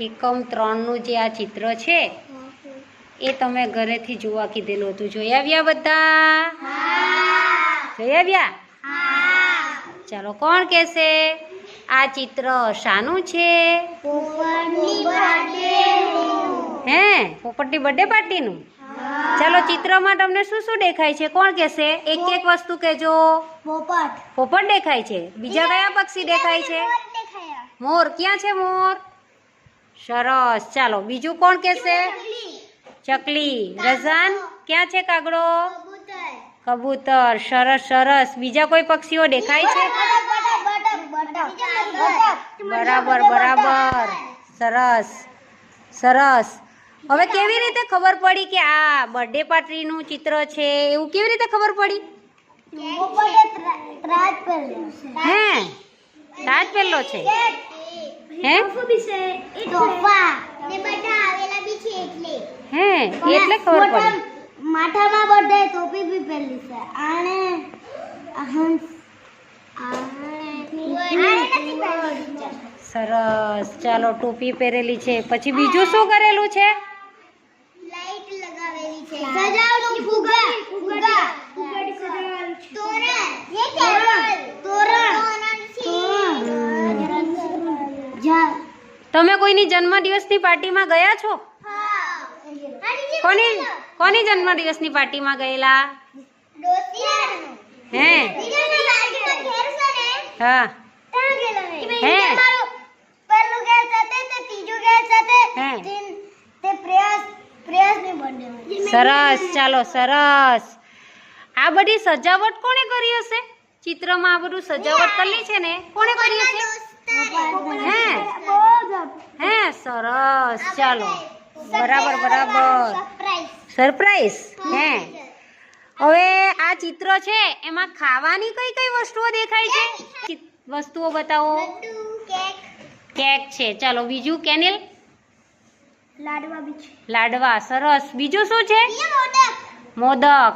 એકમ 3 નું જે આ ચિત્ર છે એ તમે ઘરેથી જોવા કીધેલું હતું. જોઈ આવ્યા બધા? જોઈ આવ્યા? ચાલો, કોણ કહેશે આ ચિત્ર શાનું છે? હે, પોપટની બર્થડે પાર્ટીનું. ચાલો, ચિત્રમાં તમને શું શું દેખાય છે? કોણ કહેશે? એક એક વસ્તુ કહેજો. પોપટ દેખાય છે. બીજા કયા પક્ષી દેખાય છે? મોર. ક્યાં છે મોર? સરસ. ચાલો, બીજું કોણ કહેશે? ચકલી. રઝાન, ક્યાં છે કાગડો? કબૂતર. સરસ સરસ. બીજા કોઈ પક્ષીઓ દેખાય છે? બરાબર બરાબર. સરસ સરસ. હવે કેવી રીતે ખબર પડી કે આ બર્થડે પાર્ટીનું ચિત્ર છે? એવું કેવી રીતે ખબર પડી? હે, તાજ પહેરલો છે. હે, હે, એટલે ખબર પડી. માથામાં બર્થડે ટોપી બી પહેરી છે. સરસ. ચાલો, ટોપી પહેરેલી છે. પછી બીજું શું કરેલું છે? લાઈટ લગાવેલી છે. સજાવટનું ફુગ્ગા ફુગ્ગા તમે કોઈની જન્મદિવસની પાર્ટીમાં ગયા છો? કોની જન્મદિવસની પાર્ટીમાં ગયેલા? હે, હા, હે, સરસ. ચાલો, સરસ. આ બધી સજાવટ કોણે કરી હશે? ચિત્રમાં આ બધું સજાવટ કરેલી છે ને, કોણે કરી હશે? હે, હે, સરસ. ચાલો, બરાબર બરાબર. સરપ્રાઈઝ. હે, હવે આ ચિત્ર છે એમાં ખાવાની કઈ કઈ વસ્તુઓ દેખાય છે? વસ્તુઓ બતાવો. કેક છે. ચાલો, બીજું કેનેલ? લાડવા બી છે. લાડવા. સરસ. બીજું શું છે? મોદક.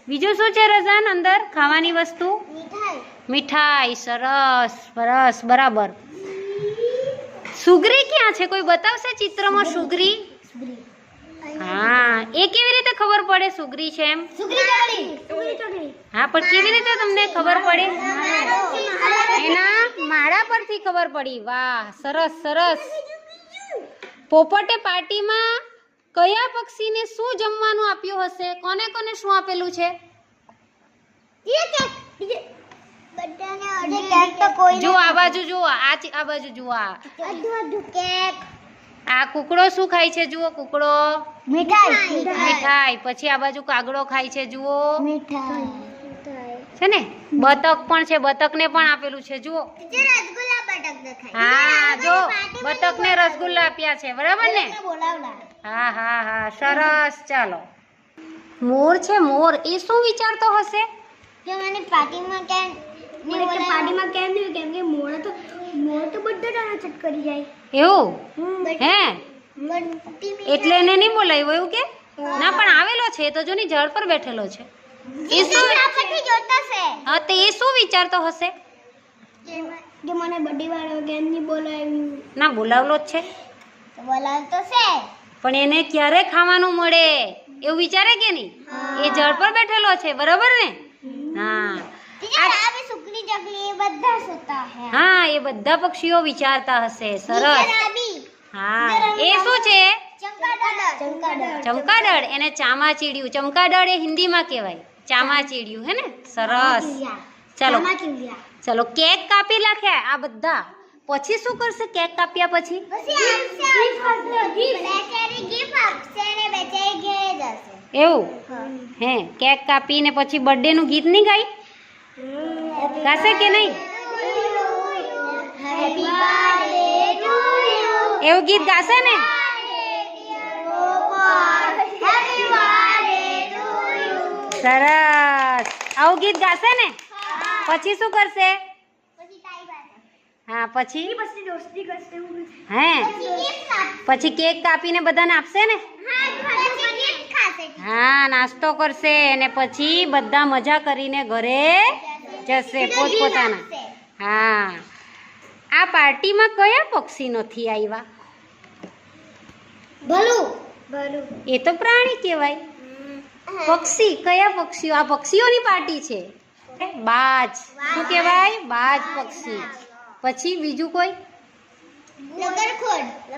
બીજું શું છે રઝાન અંદર ખાવાની વસ્તુ? મીઠાઈ. સરસ સરસ. બરાબર. સુગરી ક્યાં છે? કોઈ બતાવશે ચિત્રમાં સુગરી? હા, એ કેવી રીતે ખબર પડે સુગરી છે એમ? હા, પણ કેવી રીતે તમને ખબર પડે? એના માળા પરથી ખબર પડી. વાહ, સરસ સરસ. પોપટે પાર્ટીમાં કયા પક્ષીને શું જમવાનું આપ્યું હશે? કોને કોને શું આપેલું છે? જો આ બાજુ જુઓ, આ બાજુ જુઓ. આ કુકડો શું ખાય છે? જુઓ, કુકડો મીઠાઈ. પછી આ બાજુ કાગડો ખાય છે. જુઓ, છે ને. બતક પણ છે. બતકને પણ આપેલું છે. જુઓ. હા, જો બતકને રસગુલ્લા આપ્યા છે. બરાબર ને? હા હા હા. સરસ. ચાલો, મોર છે. મોર એ શું વિચારતો હશે? પાર્ટીમાં કેમ કે મોર તો બધા ડાન્સ કરી જાય. એવું? હે, એટલે એને નહીં બોલાવ્યો એવું કે? ના, પણ આવેલો છે તો જો ની ઝાડ પર બેઠેલો છે. એ શું? હા, તો એ શું વિચારતો હશે? કે મને બધી વાળો કેમ નહીં બોલાવ્યું? ના, બોલાવલો જ છે. બોલાવતો છે પણ એને ક્યારે ખાવાનું મળે એવું વિચારે કે નહીં? એ ઝાડ પર બેઠેલો છે. બરાબર ને? હા. હા, એ બધા પક્ષીઓ વિચારતા હશે. સરસ. હા, એ શું છે? ચમકાદળ. એને ચામાચીડિયું. ચમકાદળ એ હિન્દીમાં કહેવાય ચામાચીડિયું. હે ને? સરસ. ચાલો ચાલો, કેક કાપી નાખ્યા આ બધા. પછી શું કરશે કેક કાપ્યા પછી? એવું? હે, કેક કાપીને પછી બર્થડે નું ગીત નહીં ગાય? ગાશે કે નહીં? એવું ગીત ગાશે ને? સરસ. આવું ગીત ગાશે ને? પછી શું કરશે? હા, પછી હે, પછી કેક કાપીને બધાને આપશે ને? હા, નાસ્તો કરશે અને પછી બધા મજા કરીને ઘરે જશે પોતપોતાના. હા, આ પાર્ટીમાં કયા પક્ષી નથી આવ્યા? ભલું એ તો પ્રાણી કહેવાય. પક્ષી, કયા પક્ષીઓ? આ પક્ષીઓની પાર્ટી છે. બાજ, શું કહેવાય? બાજ પક્ષી. પછી બીજું કોઈ?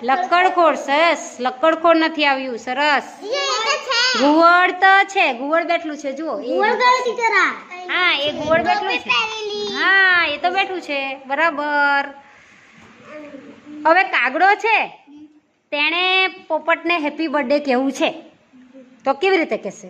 લક્કડખોડ. સરસ. લક્કડખોડ નથી આવ્યું. સરસ. ઘુવડ તો છે. ઘુવડ બેઠલું છે, જુઓ. હા, એ ઘુવડ બેઠલું છે. હા, એ તો બેઠું છે. બરાબર. હવે કાગડો છે, તેણે પોપટને હેપી બર્થડે કહેવું છે, તો કેવી રીતે કહેશે?